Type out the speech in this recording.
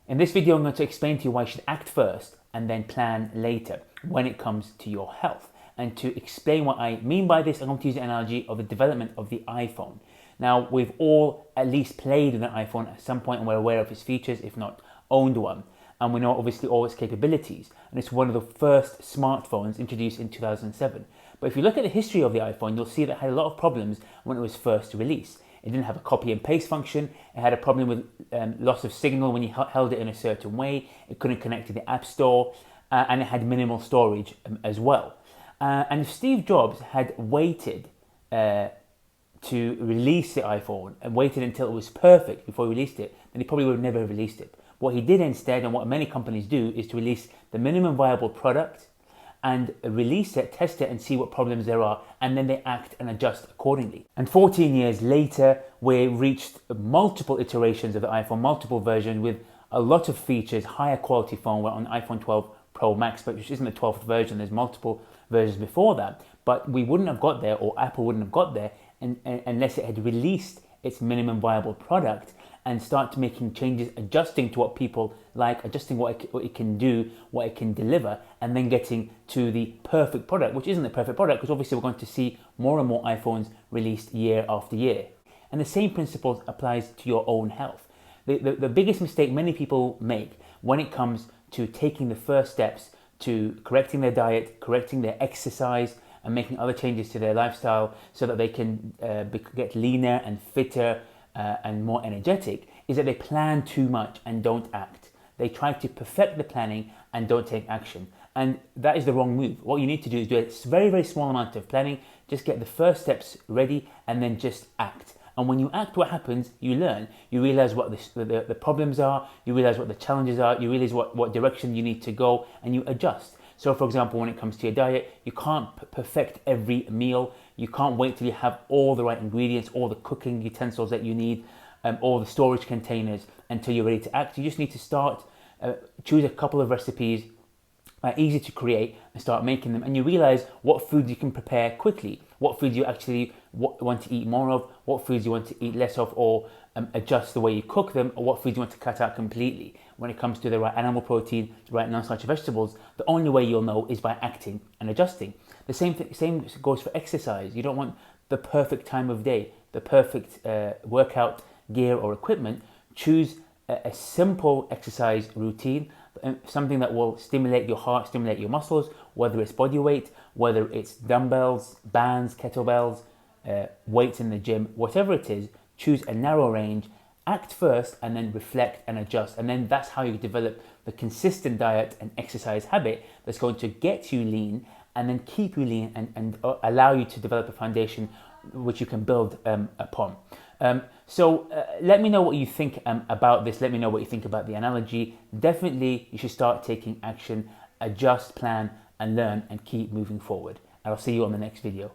In this video, I'm going to explain to you why you should act first and then plan later when it comes to your health. And to explain what I mean by this, I'm going to use the analogy of the development of the iPhone. Now, we've all at least played with an iPhone at some point and we're aware of its features, if not owned one. And we know obviously all its capabilities. And it's one of the first smartphones introduced in 2007. But if you look at the history of the iPhone, you'll see that it had a lot of problems when it was first released. It didn't have a copy and paste function. It had a problem with loss of signal when you held it in a certain way. It couldn't connect to the App Store, and it had minimal storage as well. And if Steve Jobs had waited to release the iPhone and waited until it was perfect before he released it, then he probably would have never released it. What he did instead, and what many companies do, is to release the minimum viable product and release it, test it, and see what problems there are, and then they act and adjust accordingly. And 14 years later, we reached multiple iterations of the iPhone, multiple versions with a lot of features, higher quality phone. We're on iPhone 12 Pro Max, but which isn't the 12th version. There's multiple versions before that, but we wouldn't have got there, or Apple wouldn't have got there, unless it had released its minimum viable product and start making changes, adjusting to what people like, adjusting what it can do, what it can deliver, and then getting to the perfect product, which isn't the perfect product, because obviously we're going to see more and more iPhones released year after year. And the same principle applies to your own health. The biggest mistake many people make when it comes to taking the first steps to correcting their diet, correcting their exercise, and making other changes to their lifestyle so that they can get leaner and fitter and more energetic, is that they plan too much and don't act. They try to perfect the planning and don't take action. And that is the wrong move. What you need to do is do a very, very small amount of planning, just get the first steps ready, and then just act. And when you act, what happens? You learn. You realize what the problems are, you realize what the challenges are, you realize what direction you need to go, and you adjust. So for example, when it comes to your diet, you can't perfect every meal. You can't wait till you have all the right ingredients, all the cooking utensils that you need, all the storage containers until you're ready to act. You just need to start, choose a couple of recipes, easy to create, and start making them. And you realize what foods you can prepare quickly, what foods you actually want to eat more of, what foods you want to eat less of, or adjust the way you cook them, or what foods you want to cut out completely. When it comes to the right animal protein, the right non-starch vegetables, the only way you'll know is by acting and adjusting. The same goes for exercise. You don't want the perfect time of day, the perfect workout gear or equipment. Choose a simple exercise routine, something that will stimulate your heart, stimulate your muscles, whether it's body weight, whether it's dumbbells, bands, kettlebells, weights in the gym, whatever it is. Choose a narrow range, act first, and then reflect and adjust. And then that's how you develop the consistent diet and exercise habit that's going to get you lean and then keep you lean and allow you to develop a foundation which you can build upon. So let me know what you think about this. Let me know what you think about the analogy. Definitely, you should start taking action, adjust, plan, and learn, and keep moving forward. And I'll see you on the next video.